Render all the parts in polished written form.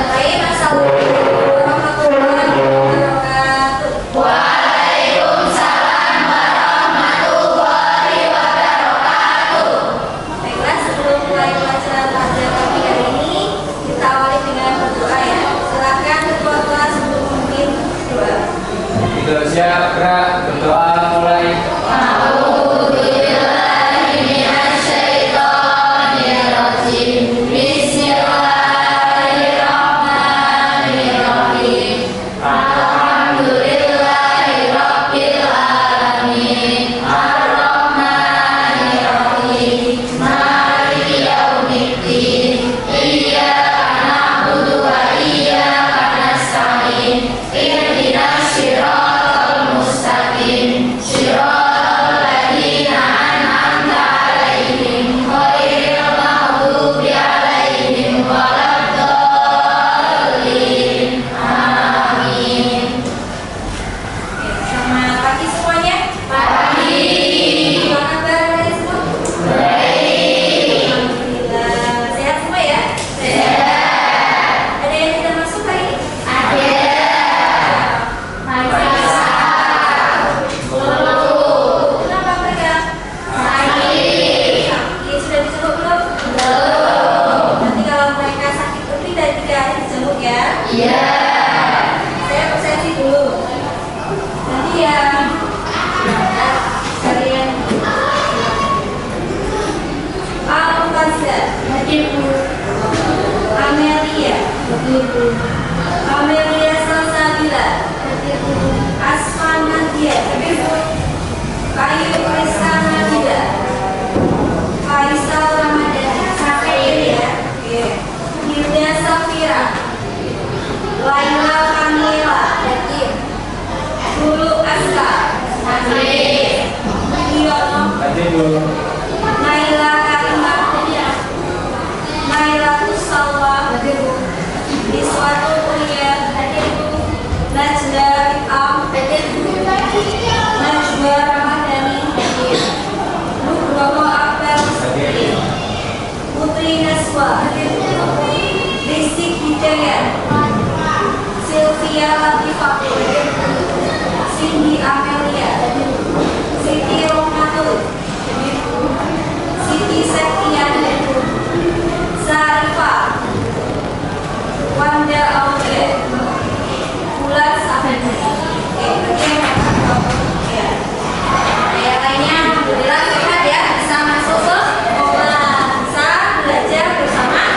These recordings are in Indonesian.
Baik, assalamualaikum warahmatullahi wabarakatuh. Waalaikumsalam warahmatullahi wabarakatuh. Baiklah, sebelum mulai pelajaran pelajaran kami hari ini, kita awali dengan berdoa ya. Silakan ketua kelas untuk memimpin doa. Tidak siap, gerak, berdoa mulai. Amelia Salsabila, Asman Nadia, Ayu Risa Nabila, Faisal Ramadhani, Safir ya, Hilda Safira, Laila Kamila, Guru Aska, Yono, Naila Karimah, Naila Tusalwa, Iswatu Kuliah, Najda Am, Najwa Ramadhani, Nugroho Apel, Putri Naswa, Rizky Hidayat, Sylvia Latifah, Cindy Amelia, Siti Rohmatul, Siti Septian, Sarifah, Wanda Aulia, Bulan Sabeni. Yang lainnya alhamdulillah sehat ya, bisa masuk ke sekolah, bisa belajar bersama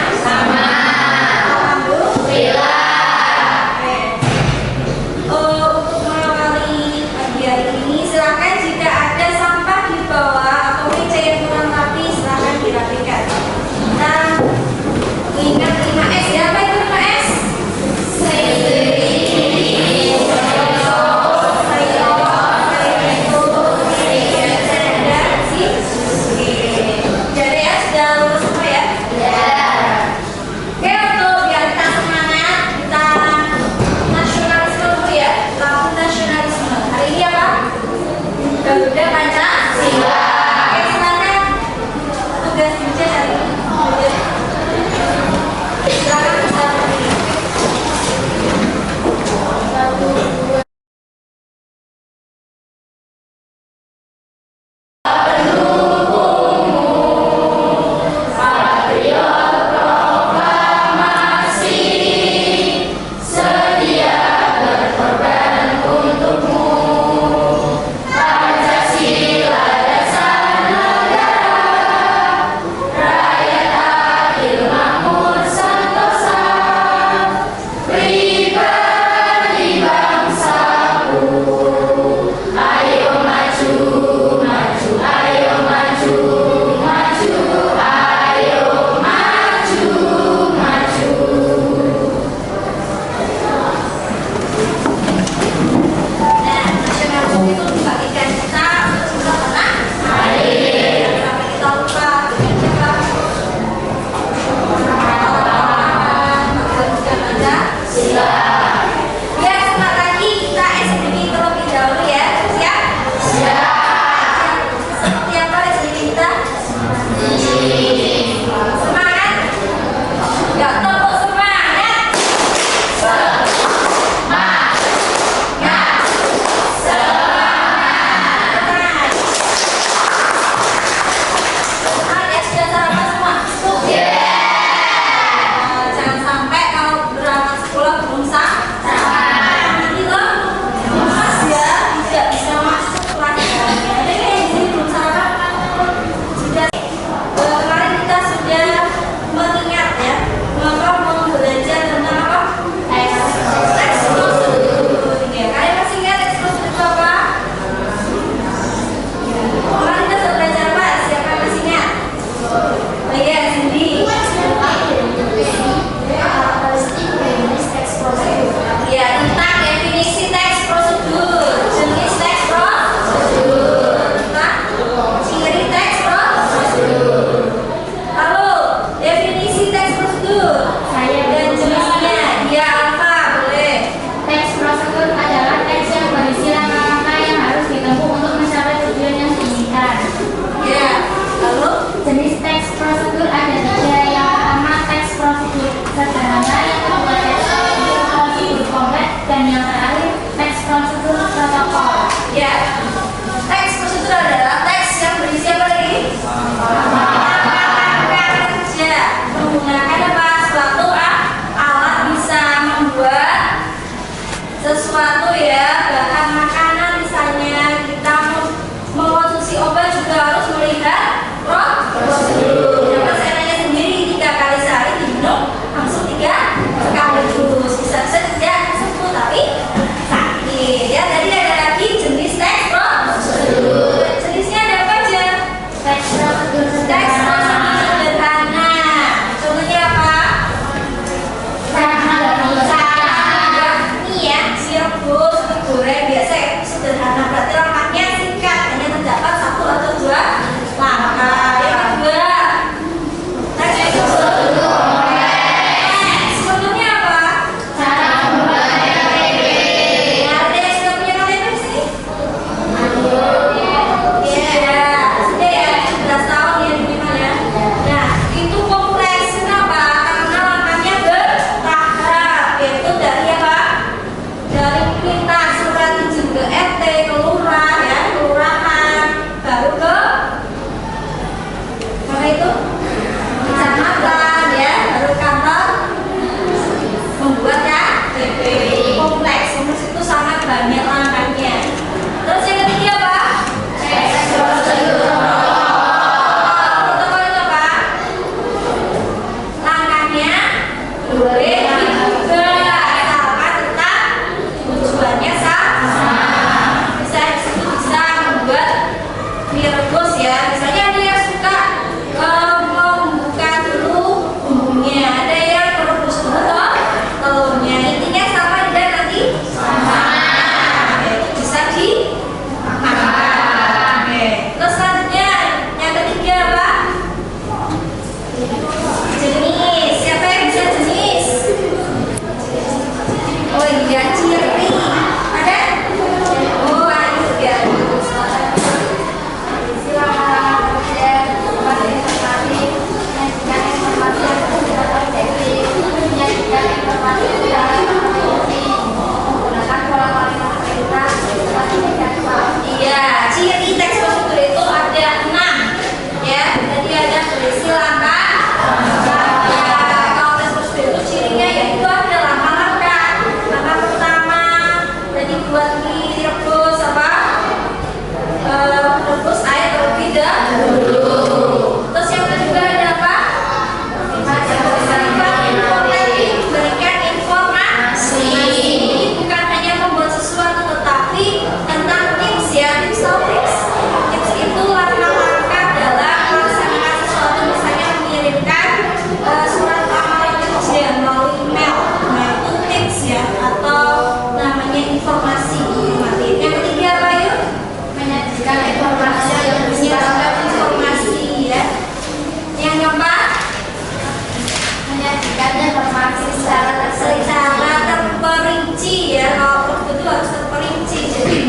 secara terperinci ya. Kalau itu harus terperinci. Jadi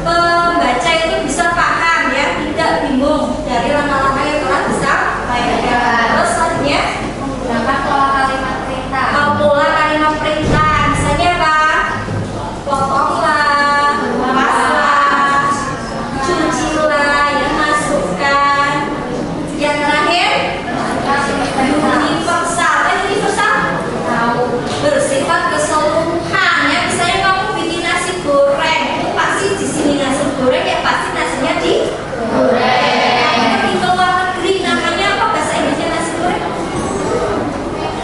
pembaca itu bisa paham ya, tidak bingung dari lama-lama yang telah disampaikan. Terus selanjutnya menggunakan pola kalimat perintah. Pola kalimat perintah, misalnya apa? Potonglah, maslah, cucilah, ya masukkan. Yang terakhir universal, bersifat keseluruhan ya. Misalnya kamu bikin nasi goreng, itu pasti di sini nasi goreng ya, pasti nasinya digoreng. Di luar negeri namanya apa, bahasa Inggrisnya nasi goreng?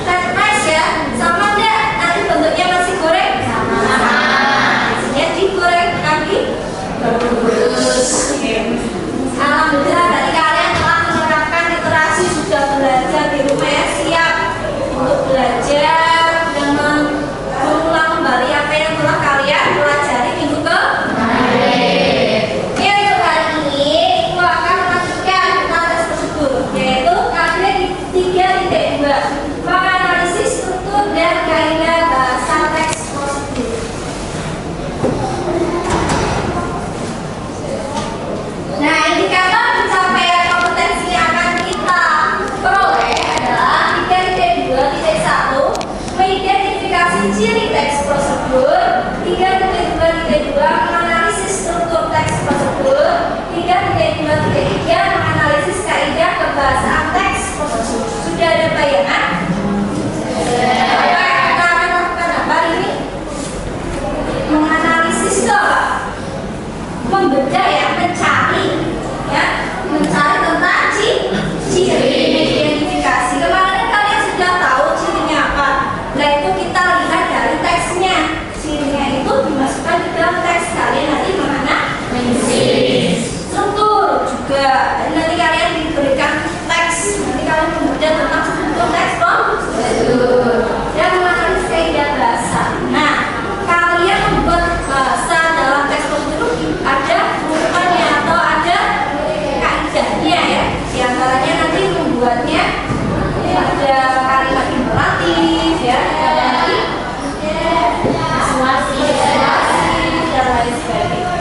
Fried rice ya, sama enggak? Nanti bentuknya nasi goreng sama. Nasinya digoreng kaki bagus. Alhamdulillah dari kalian telah menerapkan literasi, sudah belajar di rumah ya, siap untuk belajar dan mengulang kembali apa yang telah kalian pelajari minggu kemarin. Ya, untuk hari ini aku akan melanjutkan tes tersebut, yaitu kalian di 3.2 menganalisis struktur dan kaidah bahasa teks prosedur. Nah, indikator pencapaian kompetensi yang akan kita peroleh adalah 3.2.1 mengidentifikasi ciri teks prosedur, 3.2.2 menganalisis struktur teks prosedur, 3.2.3 menganalisis kaidah kebahasaan teks prosedur. Sudah ada bayangan? Kita akan lakukan apa ini? Menganalisis itu apa? Membedah ya, mencari tentang ciri, identifikasi. Kemarin kalian sudah tahu cirinya apa. Nah, itu kita lihat dari teksnya. Cirinya itu dimasukkan ke dalam teks. Kalian nanti menganalisis struktur juga. Nanti kalian diberikan teks. Nanti kalian membedah tentang struktur teks dan menganalisis kaidah bahasa. Nah, kalian membuat bahasa dalam teks prosedur ada urutannya atau ada kaidahnya ya. Di antaranya nanti membuatnya ada kalimat imperatif ya, ada nanti persuasi dan lain sebagainya.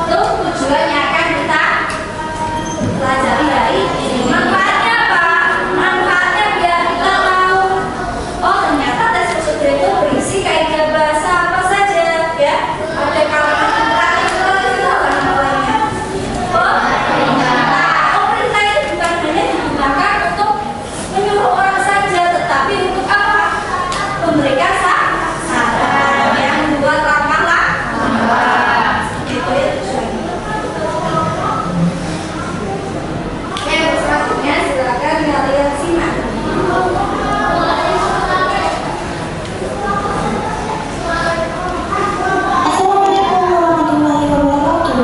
Itu tujuannya akan kita pelajari hari ini. Manfaatnya apa? Manfaatnya biar kita tahu, oh ternyata tes prosedur itu berisi kaidah bahasa apa saja ya. Ada kalimat imperatif itu apa namanya? Perintah itu bukan hanya digunakan untuk menyuruh orang saja, tetapi untuk apa? Memberikan saran yang membuat langkah-langkah. Itu ya tujuannya. Yang selanjutnya silakan kalian simak. Assalamualaikum warahmatullahi wabarakatuh.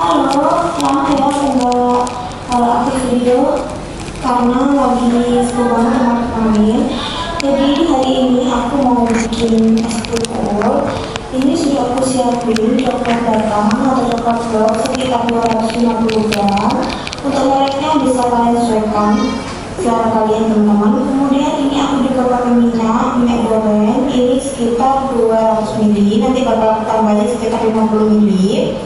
Halo, selamat ya enggak aktif video karena lagi seru banget sama kemarin. Jadi hari ini aku mau bikin es pukul. Ini sudah aku siapin coklat datang atau coklat blok sekitar 250 gram. Untuk mereknya bisa kalian sesuaikan selera kalian teman-teman. Kemudian ini aku juga pakai minyak goreng ini sekitar 200 ml. Nanti bakal aku tambahin sekitar 50 ml.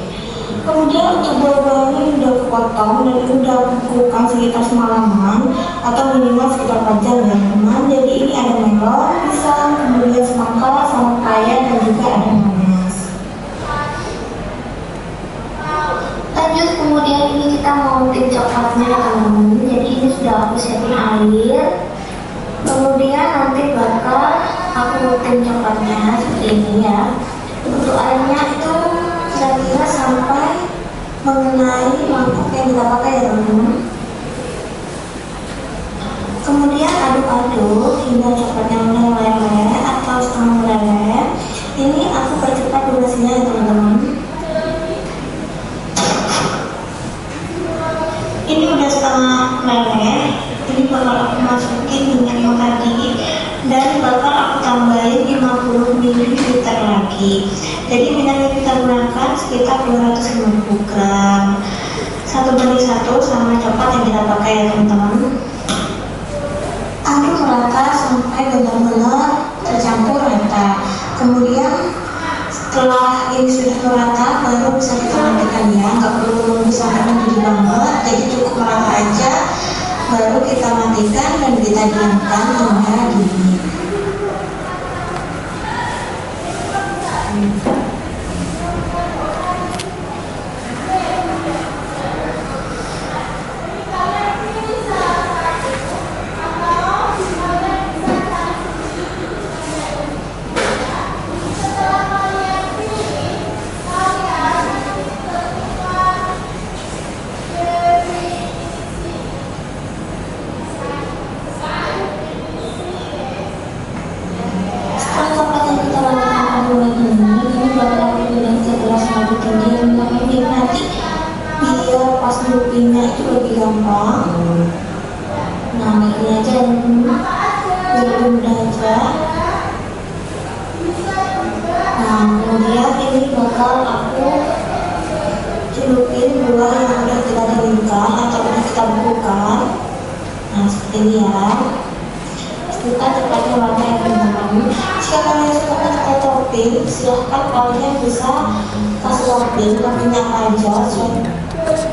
Kemudian untuk buah-buahan ini udah aku potong dan ini udah aku kukukan sekitar semalaman atau minimal sekitar 4 jam ya teman. Jadi ini ada melon, pisang, kemudian semangka, sama paya dan juga ada nanas. Lanjut, kemudian ini kita mau bikin coklatnya ya teman-teman. Jadi ini sudah aku siapin air. Kemudian nanti bakal aku bikin coklatnya seperti ini ya. Untuk airnya itu kira-kira sampai mengenai mangkok yang kita pakai ya teman-teman. Kemudian aduk-aduk hingga coklatnya meleleh atau setengah meleleh. Ini aku percepat durasinya ya teman-teman. Ini udah setengah meleleh. Ini bakal aku masukin minyaknya tadi dan bakal aku tambahin 50 ml lagi. Jadi minyak yang kita gunakan sekitar 250 gram. 1:1 sama coklat yang kita pakai ya teman-teman. Aduk rata sampai benar-benar tercampur rata. Kemudian setelah ini sudah merata, baru bisa kita matikan ya. Nggak perlu menunggu sampai mendidih banget, jadi cukup merata aja. Baru kita matikan dan kita diamkan hingga dingin. Biar pas ngupinnya itu lebih gampang. Nah, ini aja biar mudah aja. Nah, kemudian ini bakal aku celupin gula yang udah kita dinginkan atau udah kita bukukan. Nah, seperti ini ya. Kita cepatnya warna ya teman-teman. Jika kalian suka kita topping, silahkan kalian bisa kasih topping ke minyak aja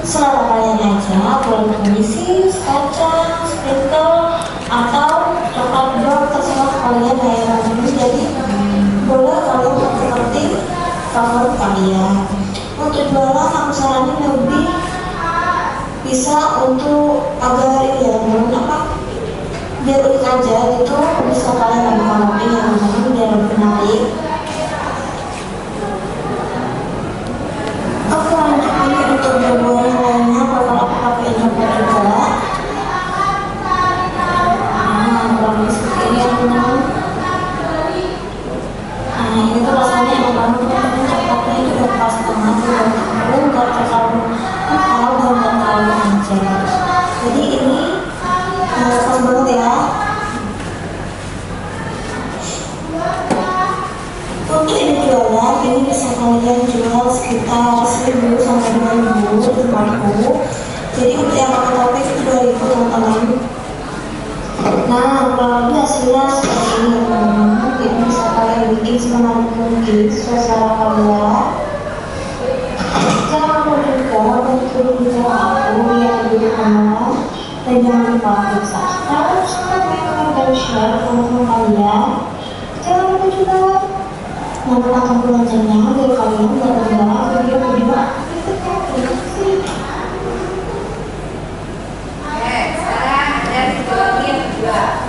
selera kalian aja, boleh mesis, kacang, sprinkle, atau coklat drop, terserah kalian ya teman-teman. Jadi boleh kalian seperti favorit kalian. Untuk jualan aku saranin lebih bisa untuk agar ya apa biar unik aja gitu, bisa kalian ambil topping ya teman-teman biar lebih menarik. Oke, lanjut ini untuk buah-buahan yang lainnya bakal aku pakai coklat juga. Nah, kurang seperti ini ya teman-teman. Nah, ini tuh rasanya enak banget teman-teman. Coklatnya itu udah pas banget, nggak terlalu kental dan nggak terlalu encer. Jadi ini pas banget ya. Untuk ini jualan, ini bisa kalian jual sekitar 1.000 sampai 2.000 di tempatku. Jadi untuk yang pakai topik itu 2.000 teman-teman. Nah, kurang lebih hasilnya seperti ini teman-teman. Jadi bisa kalian bikin semenarik mungkin sesuai selera kalian. Jangan lupa juga untuk video aku yang lebih kenal, dan jangan lupa untuk subscribe, dan share ke teman-teman kalian. Jangan lupa juga menekan loncengnya biar kalian tidak ketinggalan video-video berikutnya. Terima kasih. Oke, sekarang ada video lagi yang kedua.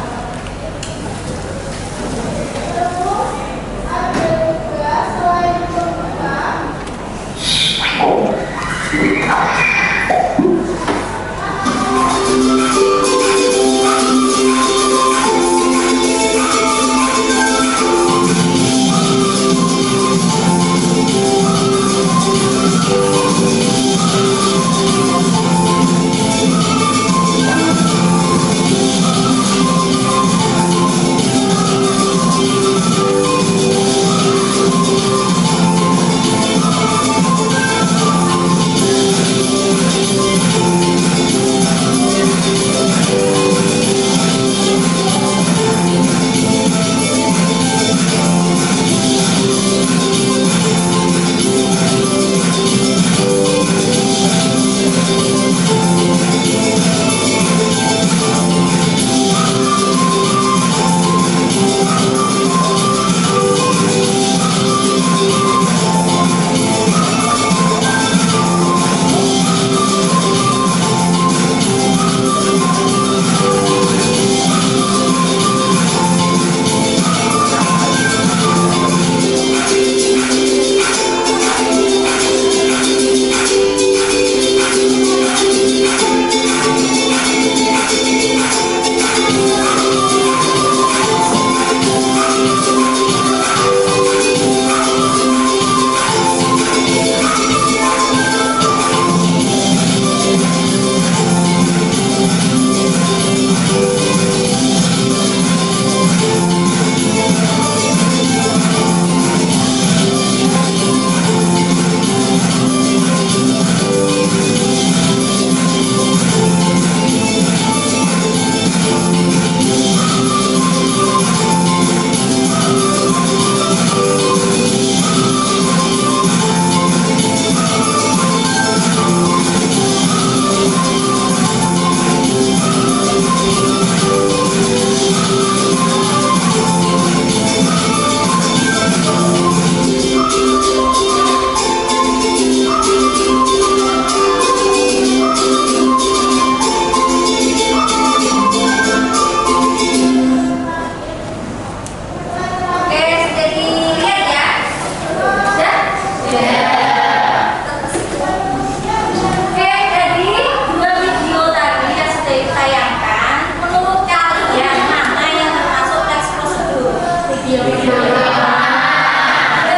Yang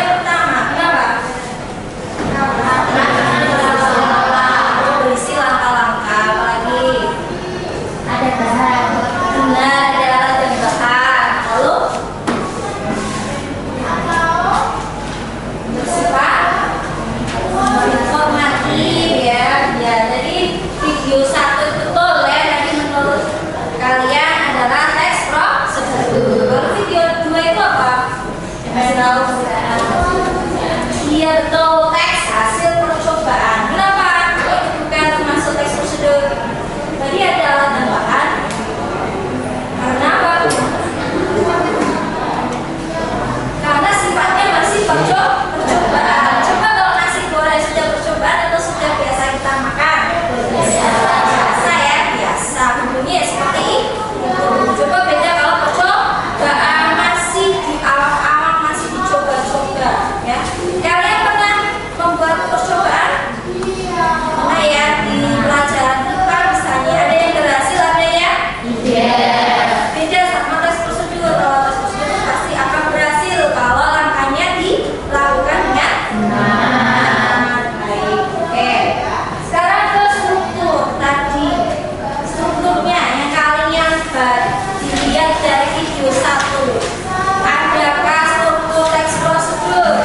pertama, kenapa? Berisi langkah-langkah, apalagi Ada bahan. benar ada alat dan bahan. Lalu bersifat informatif ya. Jadi video 1 betul ya. Tadi menurut kalian adalah teks prosedur. Lalu video 2 itu apa? Kasih tahu. Iya betul, teks hasil percobaan. Kenapa? Itu bukan termasuk teks prosedur. Tadi ada alat dan bahan. Karena apa? Karena sifatnya masih percobaan. Coba kalau nasi goreng sudah percobaan atau sudah biasa kita makan? Biasa ya, biasa. Bentuknya seperti itu. Coba beda kalau percobaan, masih di awal-awal, masih dicoba-coba ya. Kalian pernah membuat percobaan? Pernah ya, di pelajaran kita misalnya ada yang berhasil, ada yang beda sama tes prosedur. Kalau tes prosedur pasti akan berhasil kalau langkahnya dilakukan dengan benar. Baik, oke. Sekarang ke struktur tadi. Strukturnya yang kalian dilihat dari video 1. Adakah struktur teks prosedur?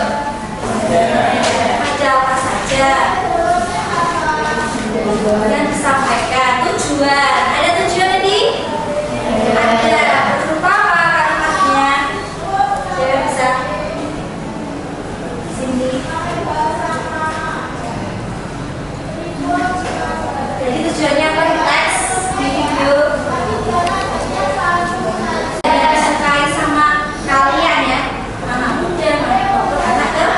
Ada apa saja yang disampaikan? Tujuan. Ada tujuan tadi? Ada. Berupa apa kalimatnya? Siapa bisa? Sini. Jadi tujuannya apa di teks di video? Yang disukai sama kalian ya, anak muda maupun anak kecil.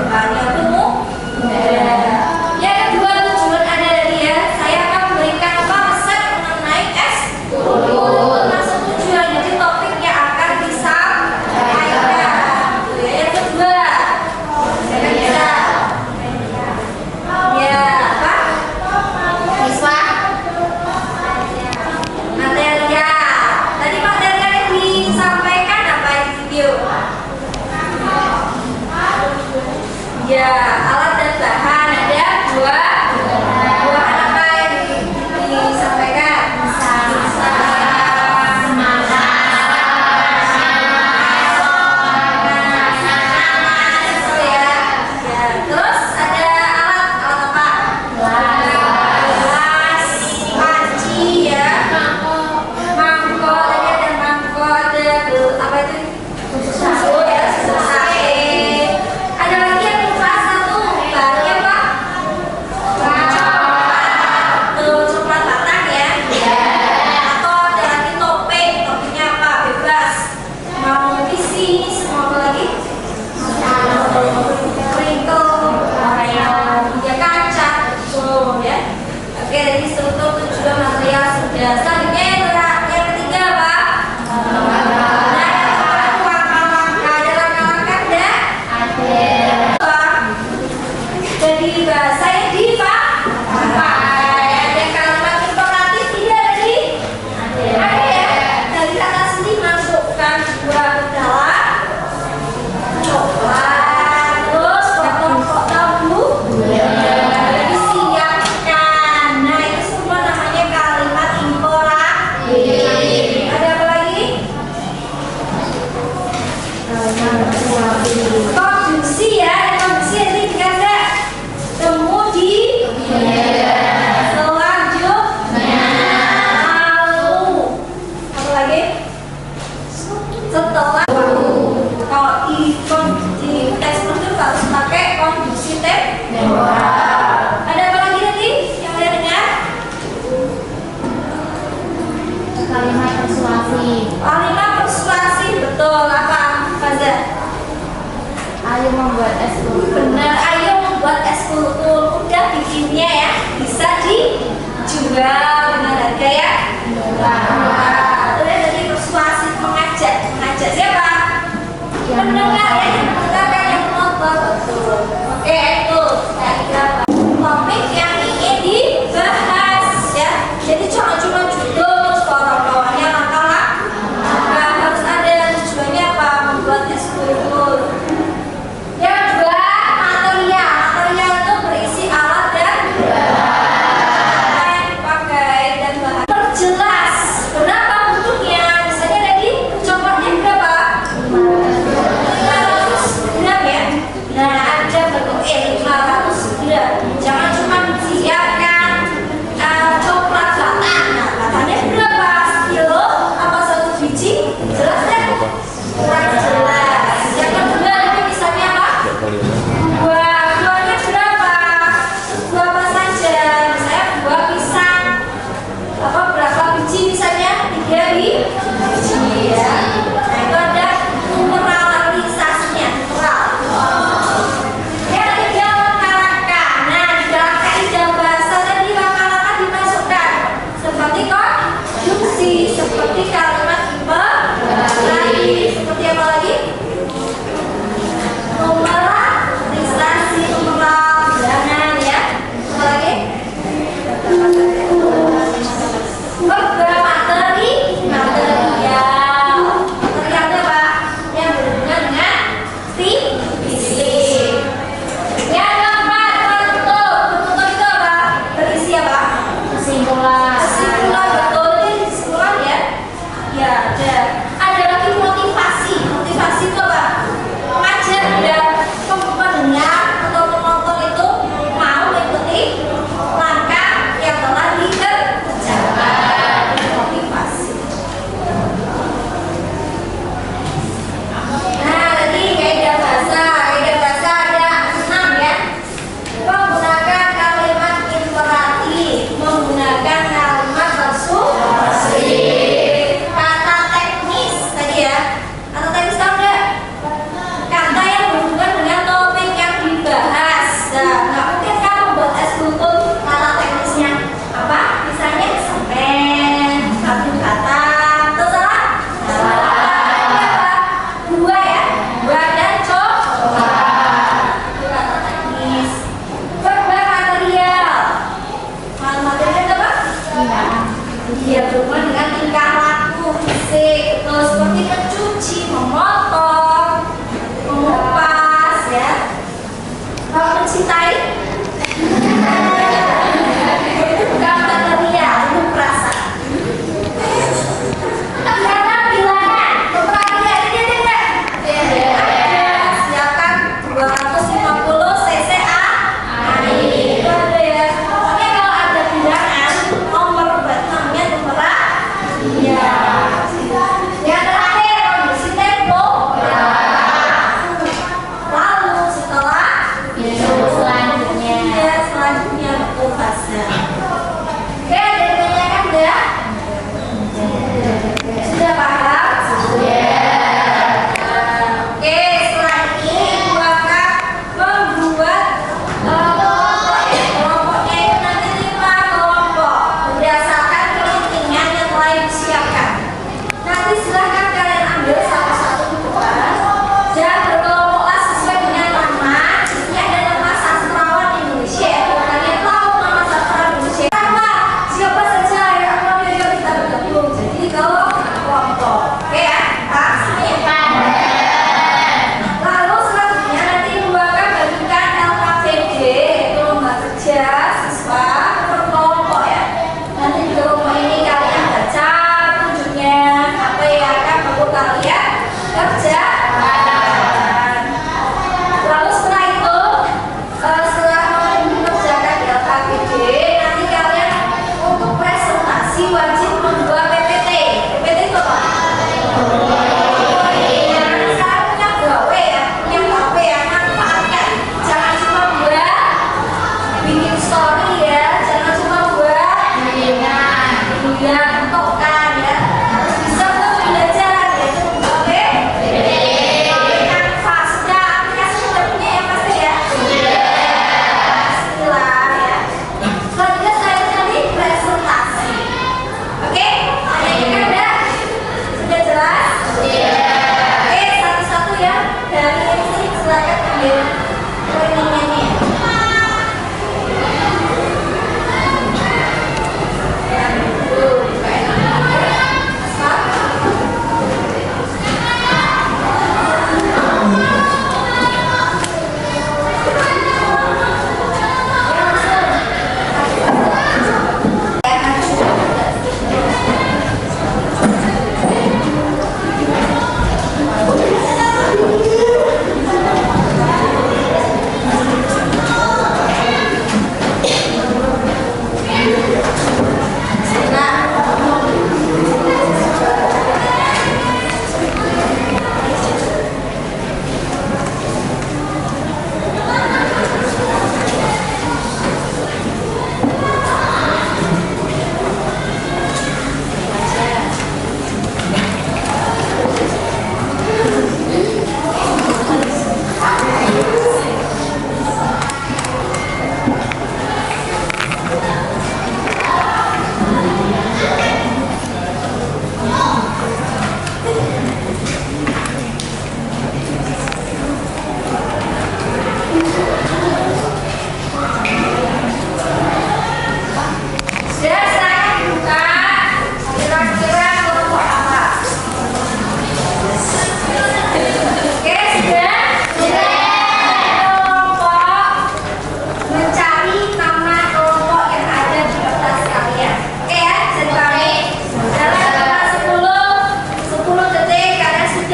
Kalian temu. Yang kedua tujuan ada tadi ya. Saya akan memberikan apa resep mengenai maksud tujuan. Jadi topik yang akan disampaikan. Yang kedua, saya bisa. Ya, apa? Siswa material. Tadi material yang disampaikan apa di video? Ya, alat dan bahan ada dua apa yang disampaikan? Terus ada alat apa? Gelas, panci ya, mangkok. Tadi ada mangkok, ada apa itu? Susu ya, susu sate. Ada lagi yang lupa satu, bahannya apa? Coklat batang ya. Atau ada lagi topengnya apa? Bebas. Mau isi semua apa lagi? Sprinkle, ya kaca, betul ya. Oke, jadi struktur tujuan material sudah. Selanjutnya yang ketiga apa? Langkah-langkah. Ada langkah-langkah enggak? Jadi bahasa yang dipakai. Ada kalimat imperatif tidak tadi? Ada ya. Dari kata sendiri masukkan buah ke dalam coklat. Terus potong tahu. Disiapkan. Nah itu semua namanya kalimat imperatif. Ada apa lagi? Konjungsi ya. Konjungsi ini juga enggak? Kemudian selanjutnya lalu apa lagi? Setelah kalau di teks prosedur harus pakai konjungsi temporal. Ada apa lagi tadi yang udah dengar? Kalimat persuasi. Kalimat persuasi betul apa? Faza? Ayo membuat es kultur. Benar, ayo membuat es kultur. Udah bikinnya ya, bisa dijual dengan harga ya. Itu ya tadi persuasi, mengajak siapa? Pendengar ya, yang mendengarkan, yang menonton. Betul. Oke, itu saya kira topik yang ingin dibahas ya. Jadi jangan cuma judul terus power-powernya langkah-langkah. Harus ada tujuan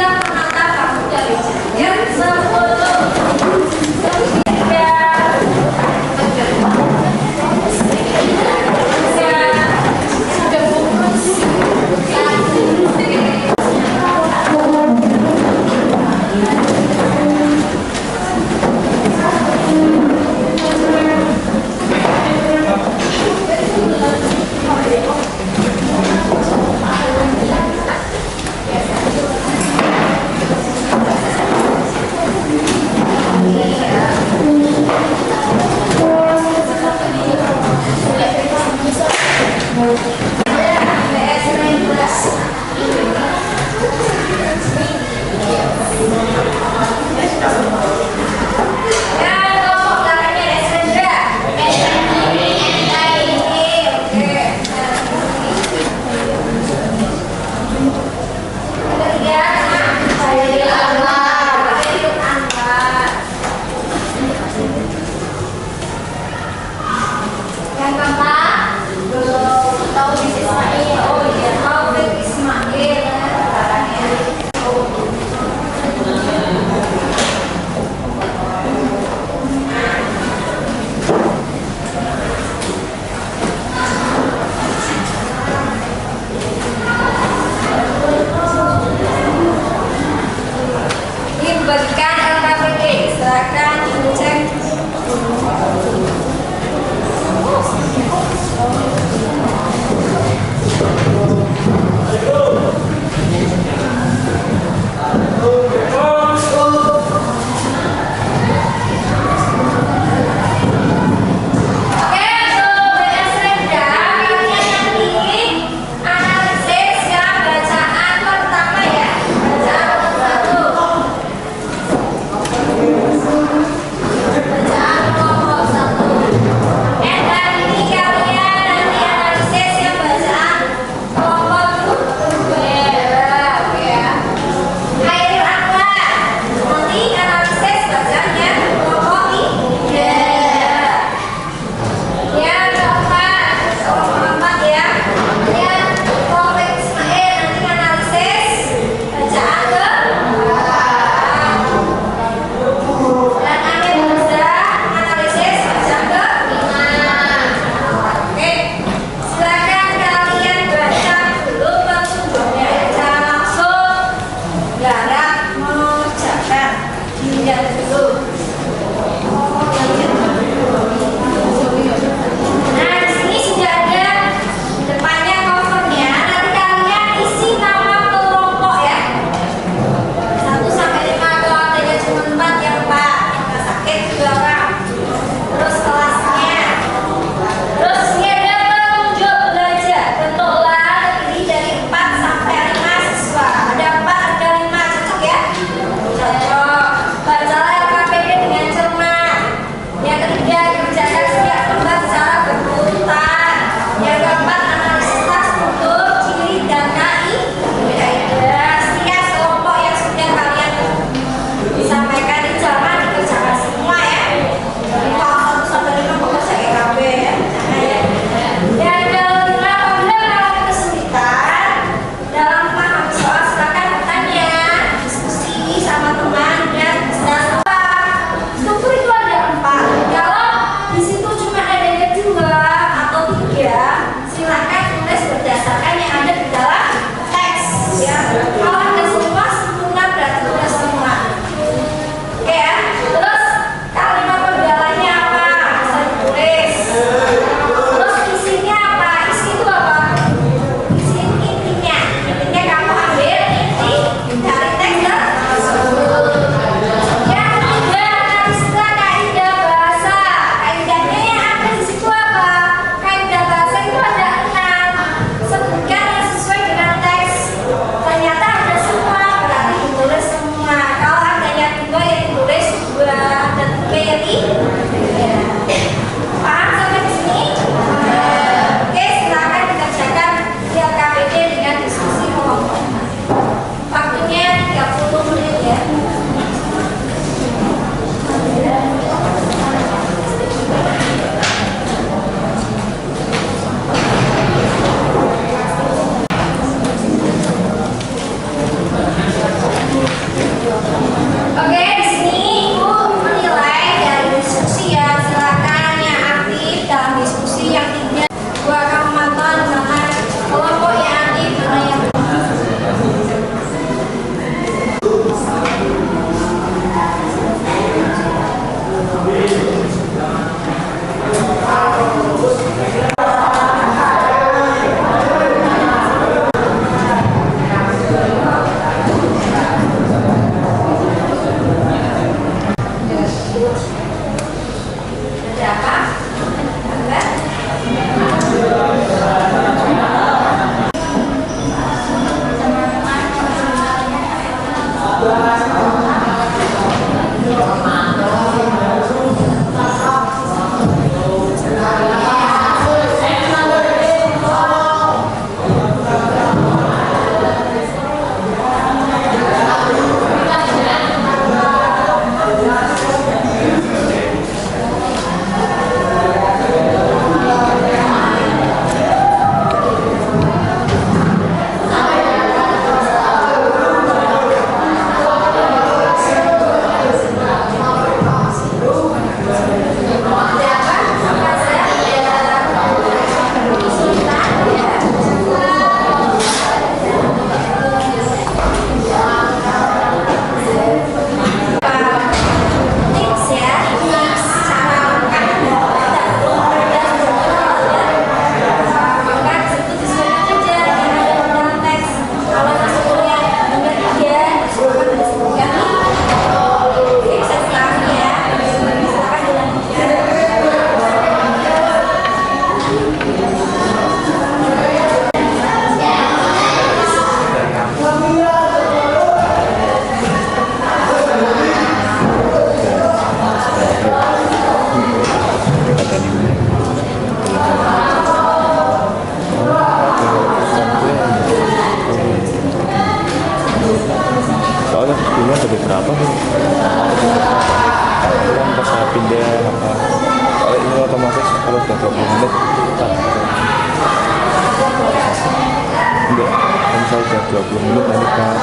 Sidang penata pramuka yang 4 sampai 5 cocok ya? Cocok. Bacalah LKPD berapa tuh? Kan pas saya pindah apa? Kalau ini otomatis kalau udah 20 menit tak. Enggak, kalau misalnya udah 20 menit nanti kan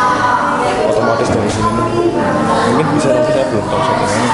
otomatis dari sini nih. Mungkin bisa, tapi saya belum tahu settingannya.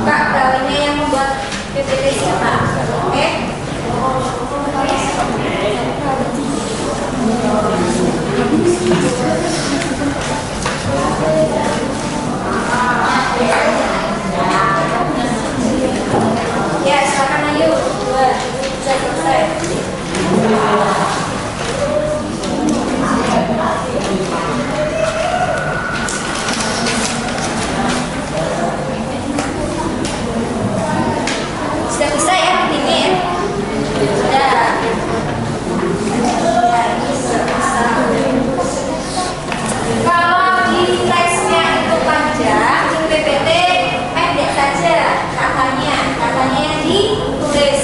Kak, kalinya yang membuat PPT siapa? Oke? Ya, silakan ayo. Buat selesai. Sudah bisa ya bikinnya? Sudah. Ya, ini sudah bisa. Kalau di teksnya itu panjang, di PPT pendek saja katanya yang ditulis.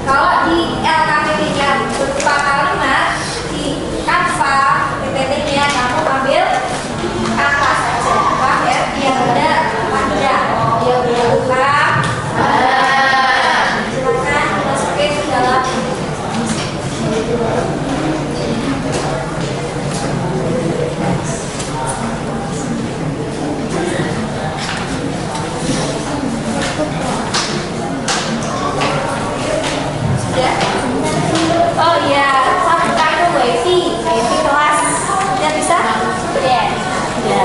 Kalau di LKPD-nya berupa kalimat, di Canva PPT-nya kamu ambil kata saja, paham ya? Yang benar panjang, yang berupa silakan dimasukin ke dalam. Sudah? Oh iya, satu kartu wifi kelas. Sudah bisa? Sudah. Ya.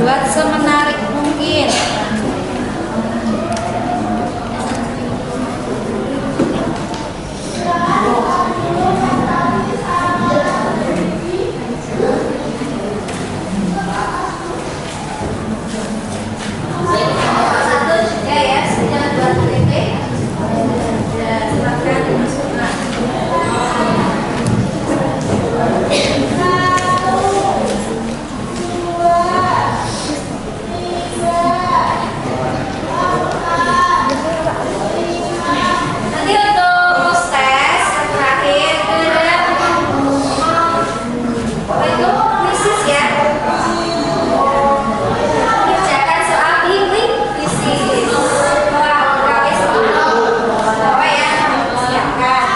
Buat semenarik mungkin. Satu juga ya, sudah buat PPT. Ya, silakan dimasukkan. Nanti untuk tes yang terakhir ada apa itu krisis ya. Kerjakan soal krisis. Wah, kali sebelum bawa ya, siapkan.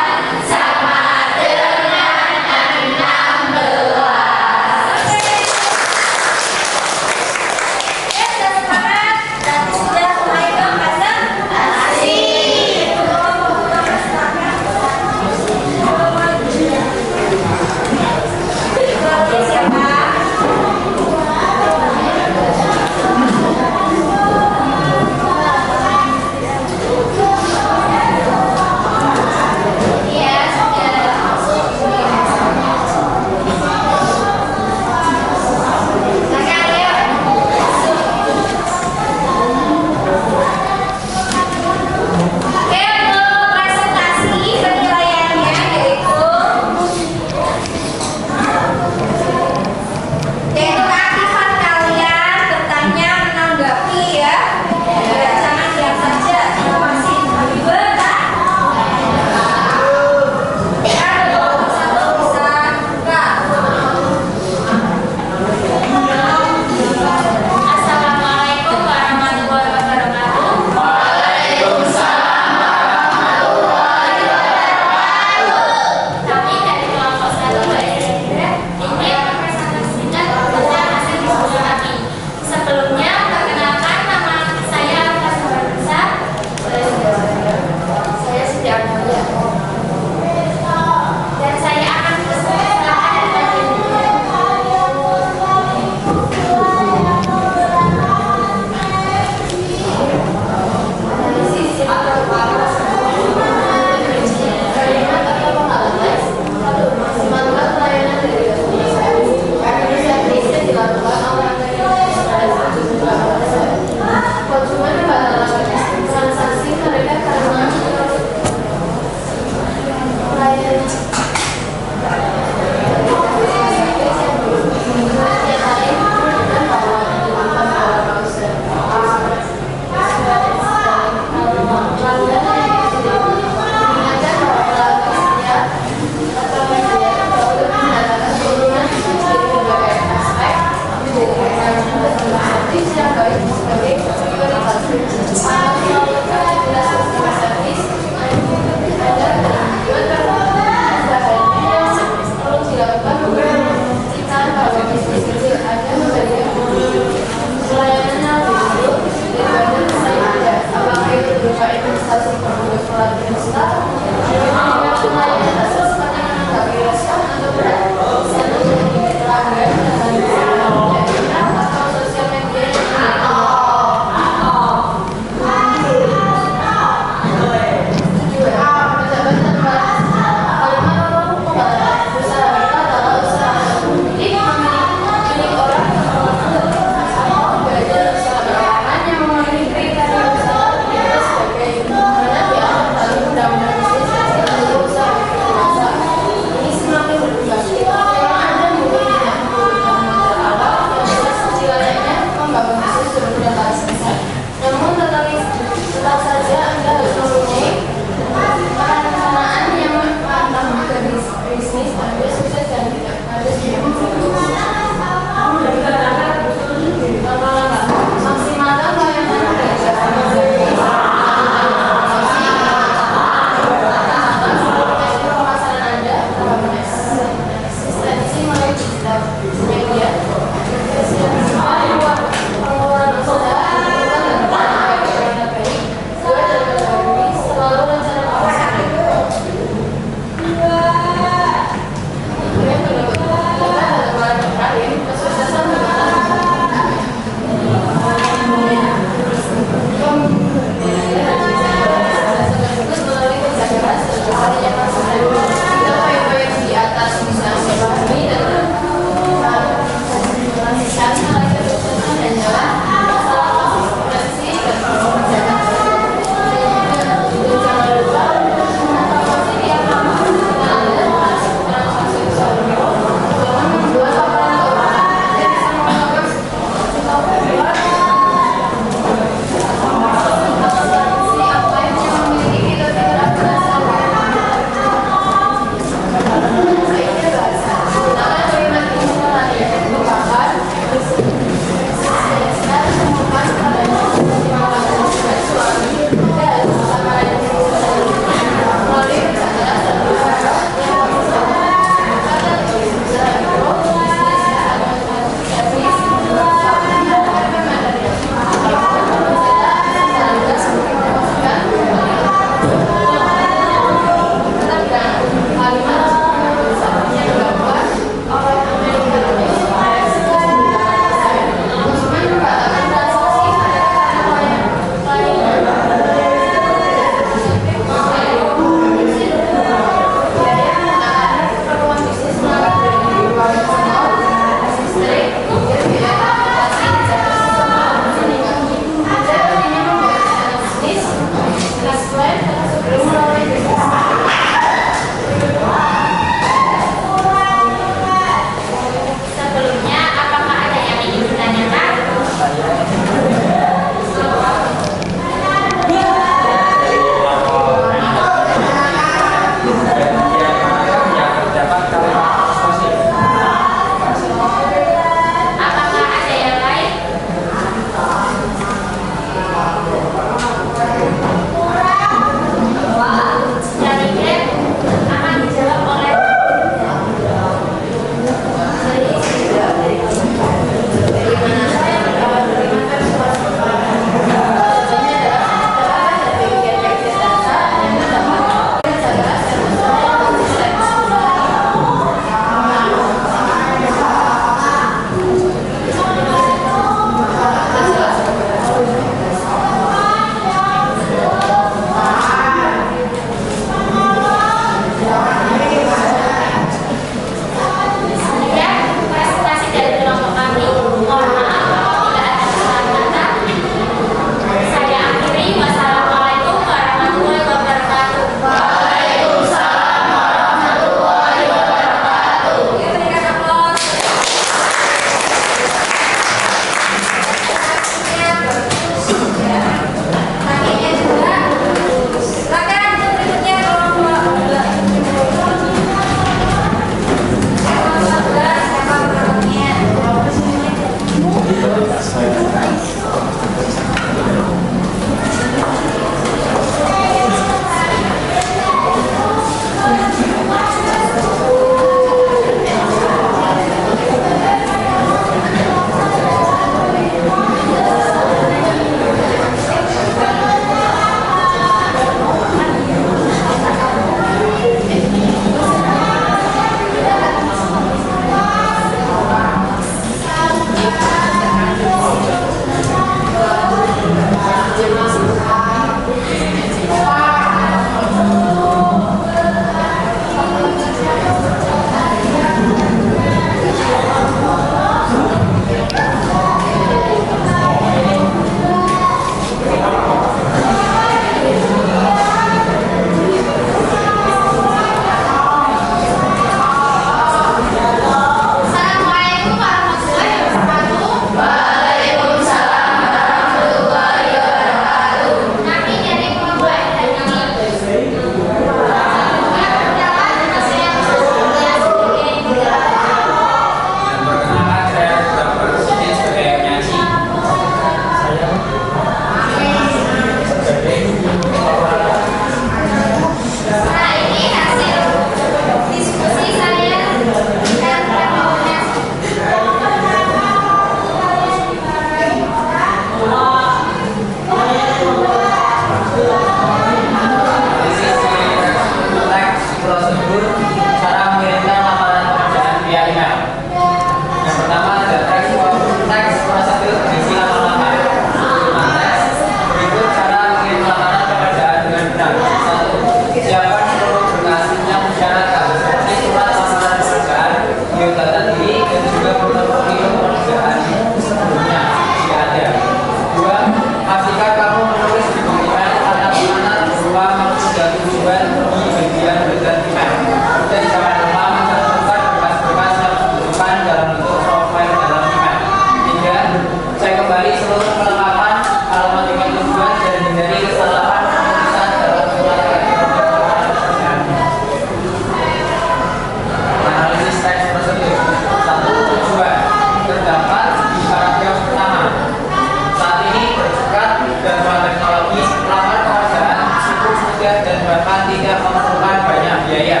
bahkan tidak memerlukan banyak biaya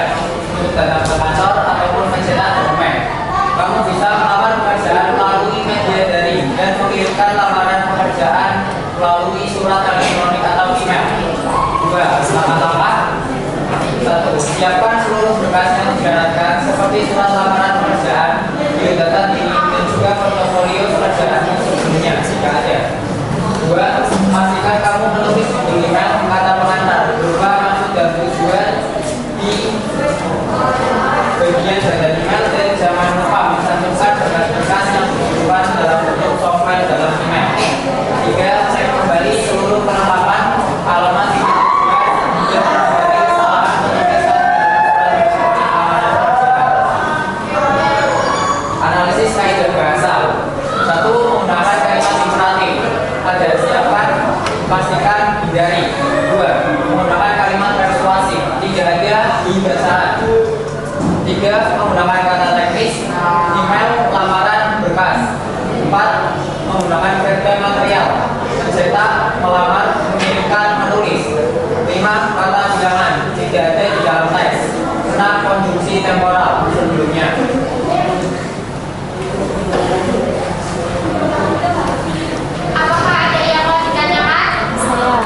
untuk datang ke kantor ataupun mencetak dokumen. Kamu bisa melamar pekerjaan melalui media daring dan mengirimkan lamaran pekerjaan melalui surat elektronik atau email. 2. Langkah-langkah. 1. Siapkan seluruh berkas yang disyaratkan seperti surat lamaran pekerjaan, biodata diri, dan juga portofolio pekerjaan yang sebelumnya jika ada. 2. Pastikan kamu menulis di email kata pengantar berupa maksud dan tujuan di bagian data email, dan jangan lupa mencantumkan berkas-berkas yang dibutuhkan dalam bentuk software dalam email. 3. Cek kembali seluruh penerapan alamat di analisis kaidah bahasa. 1. Menggunakan kalimat imperatif. Ada siapkan, pastikan, hindari. 2. Menggunakan kalimat persuasif. 3. Ada di bacaan. 3. Menggunakan kata teknis, email, lamaran, berkas. 4. Menggunakan verba material, mencetak, melamar, mengirimkan, menulis. 5. Kata bilangan, jika ada di dalam teks. 6. Konjungsi temporal sebelumnya. Apakah ada yang mau ditanyakan? Saya.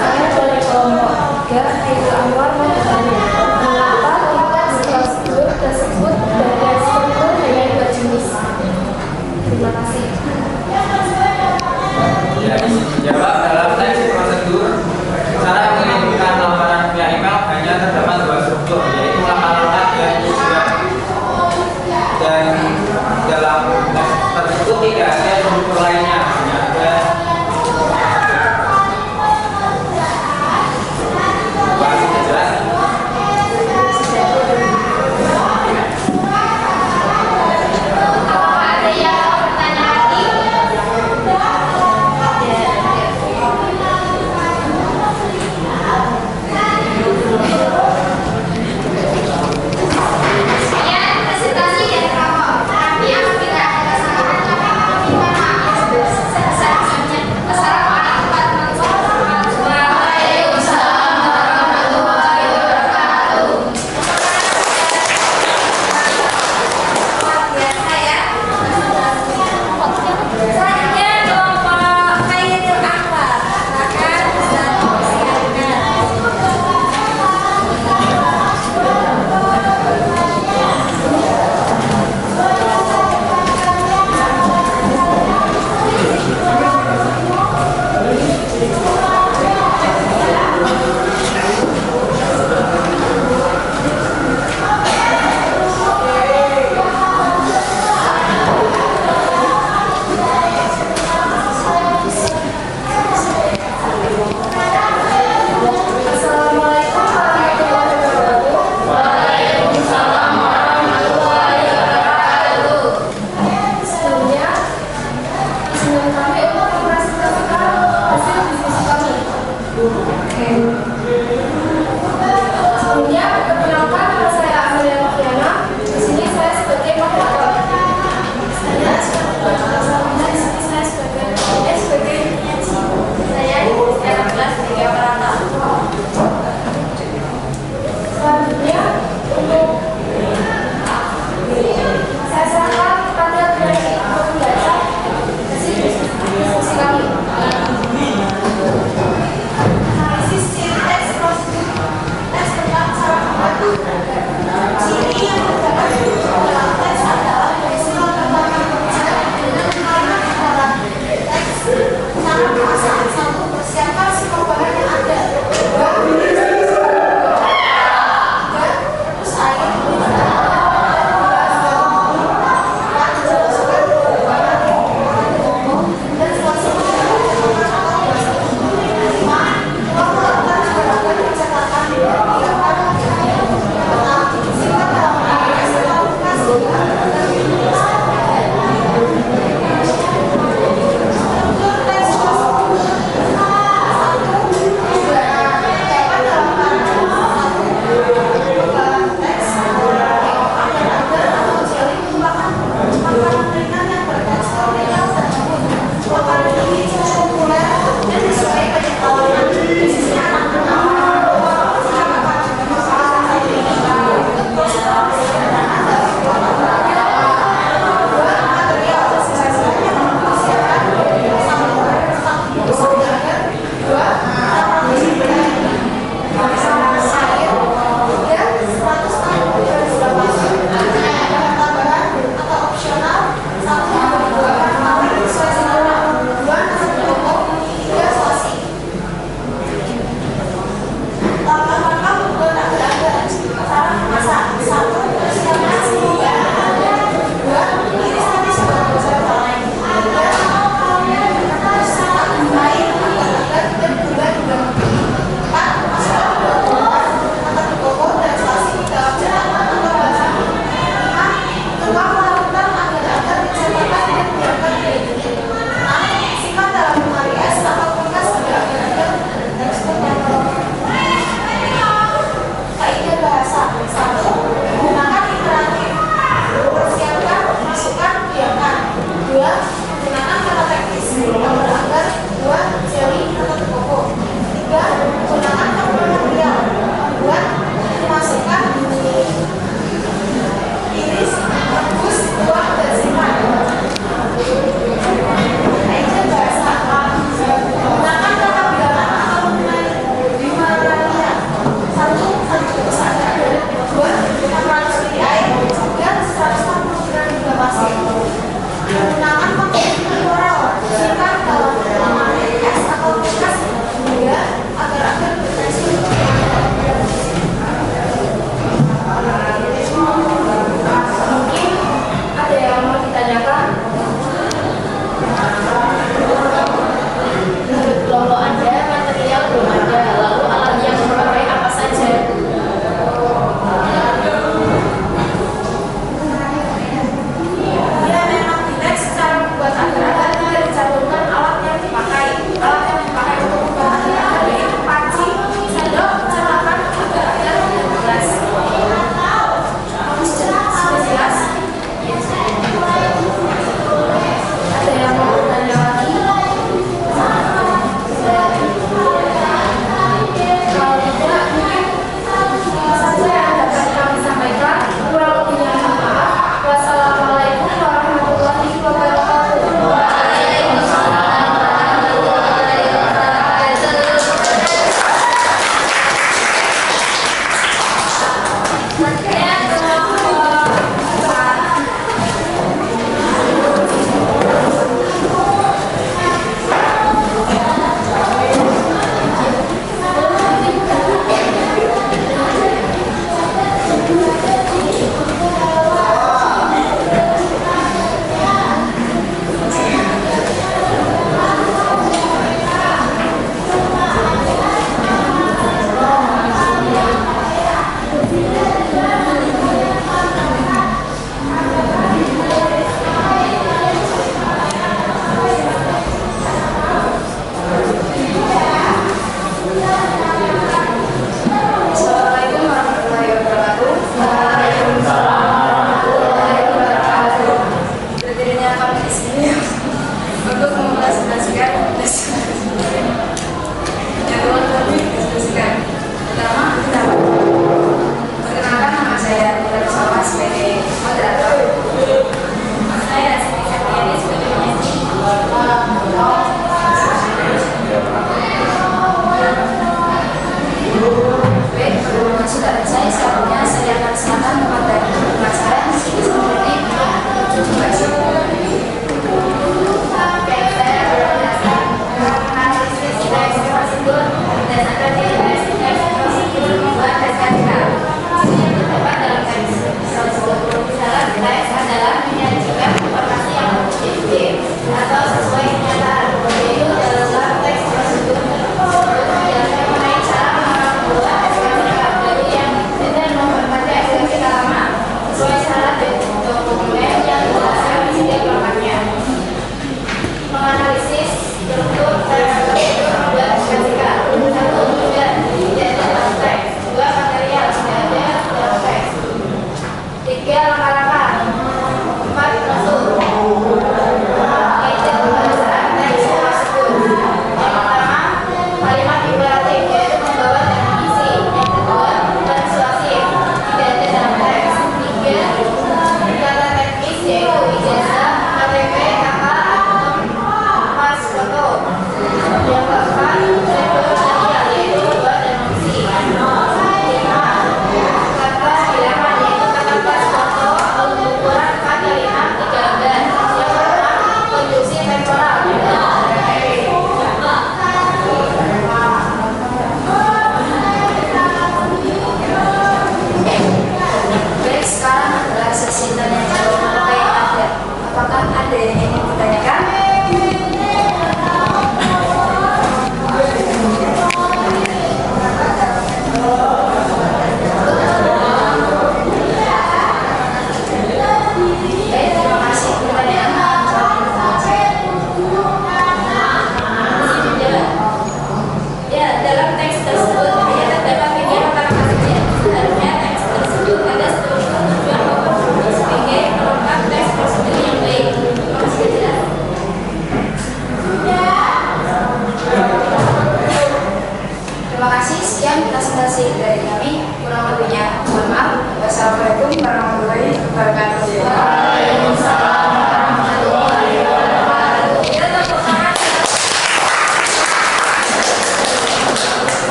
Saya dari kelompok 3, Aidil Anwar mau bertanya. Mengapa konteks prosedur tersebut bagian struktur hanya 2 jenis? Terima kasih. Ya, dijawab dalam teks prosedur. Cara mengirimkan lamaran via email hanya terdapat 2 struktur, yaitu langkah-langkah dan tujuan. Dan dalam teks tersebut tidak ada struktur lainnya, hanya ada jelas. Apakah ada yang mau bertanya lagi? Sekian presentasi dari kelompok. Tapi apabila ada kesalahan, kami meminta maaf yang sebesar-besarnya. Assalamualaikum warahmatullahi wabarakatuh. Waalaikumsalam warahmatullahi wabarakatuh. Luar biasa ya. Selanjutnya kelompok Khairil Anwar. Silakan bisa dipersiapkan. Assalamualaikum warahmatullahi wabarakatuh. Waalaikumsalam warahmatullahi wabarakatuh. Sebelumnya, izinkan kami untuk mempresentasikan hasil diskusi kami. Sebelumnya, perkenalkan nama saya Amelia Noviana. Di sini saya sebagai moderator. Saya sebagai penyaji. Saya sebagai operator. Selanjutnya, untuk saya serahkan kepada Direksi Membaca hasil diskusi kami. Analisis ciri teks prosedur teks tentang cara membuat. Ciri yang terdapat dalam teks adalah surat pertama dengan kalimat kata teks. Cara memasak. 1. Persiapkan semua bahan yang ada. 2.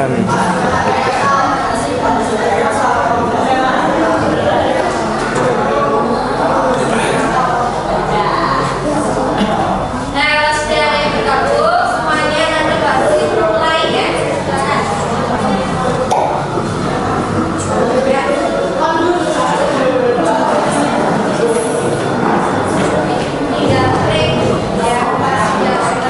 silakan. Nah, kalau sudah ada yang bergabung, semuanya nanti baru dimulai ya. Tidak break ya, pas sudah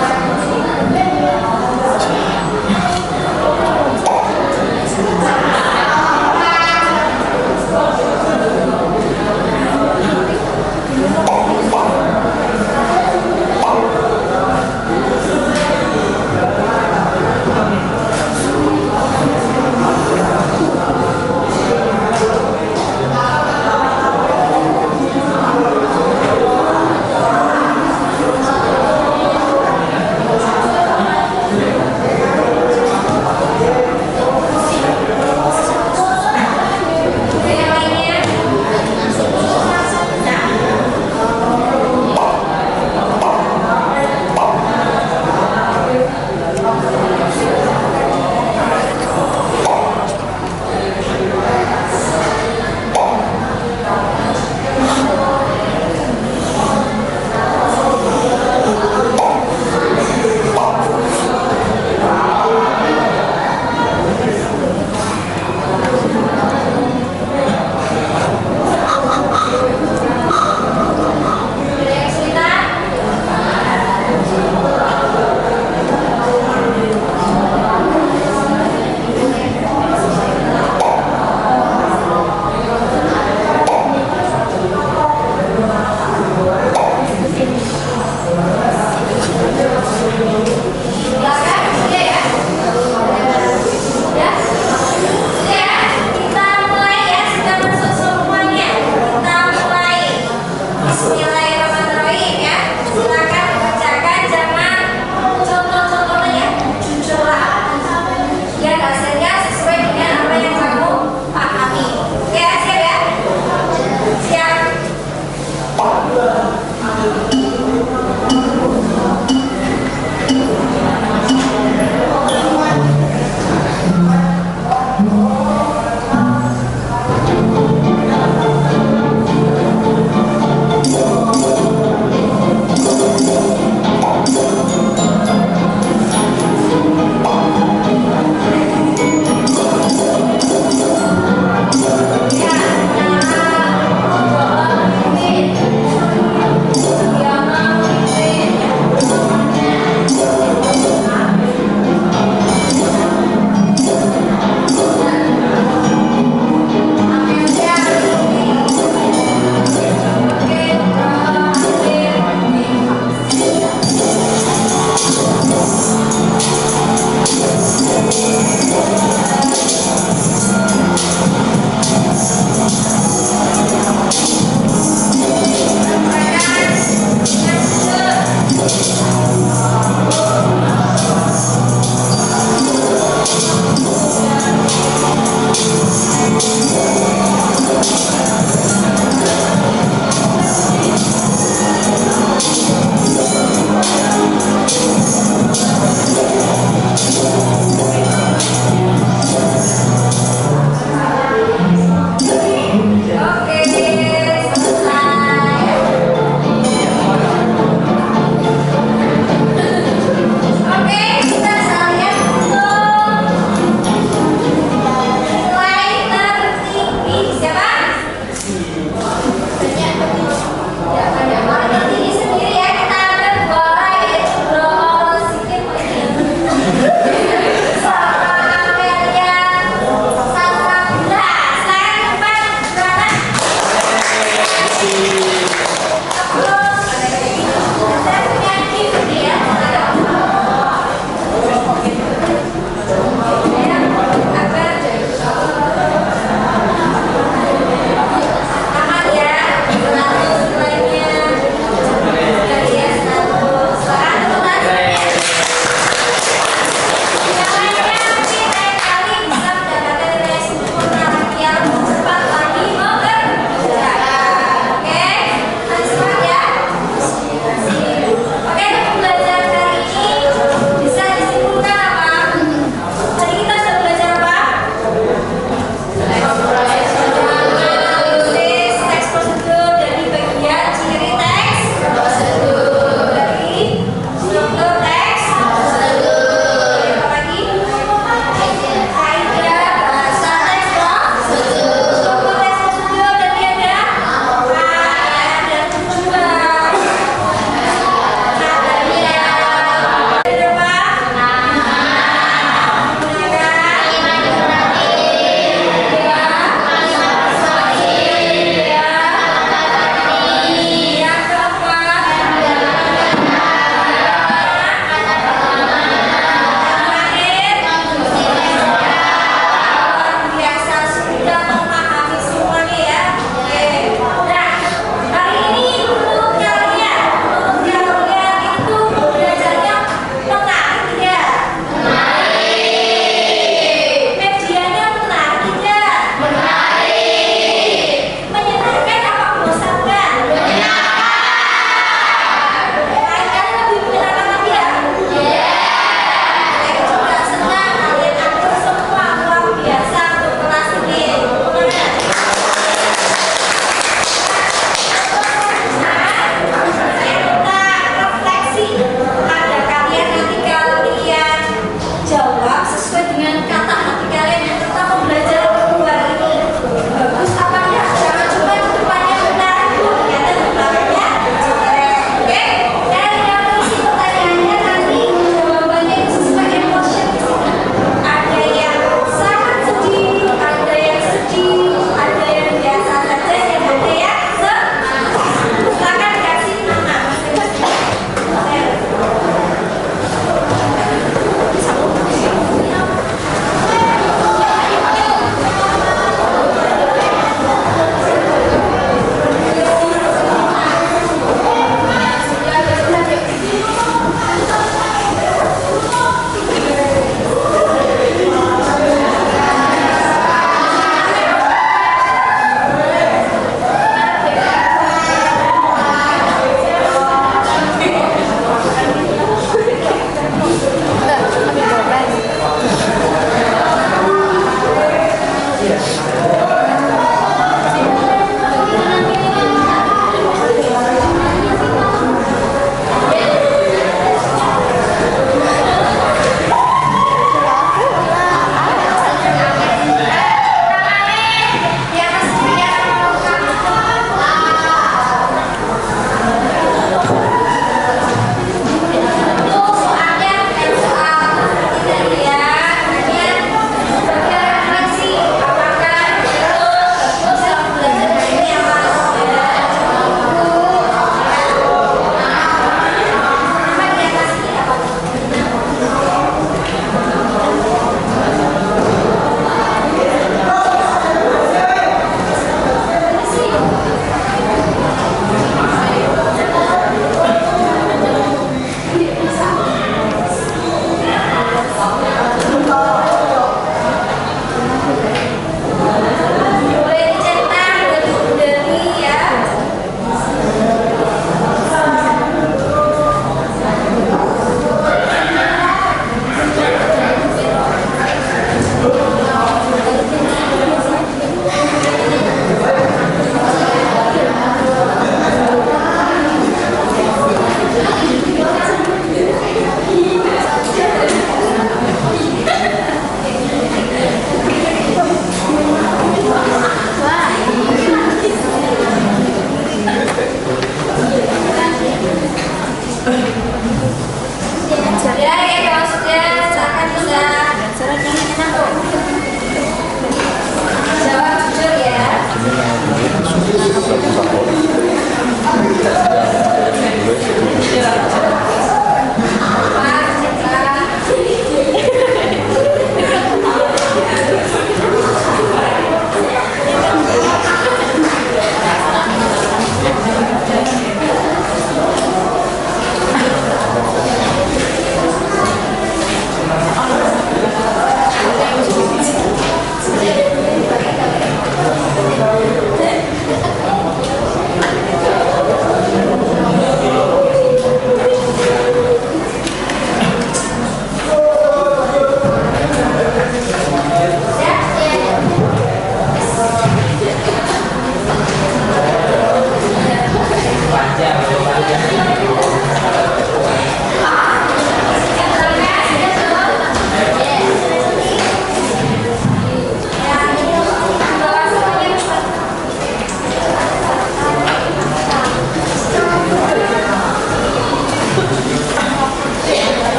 favorit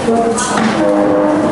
Thank you.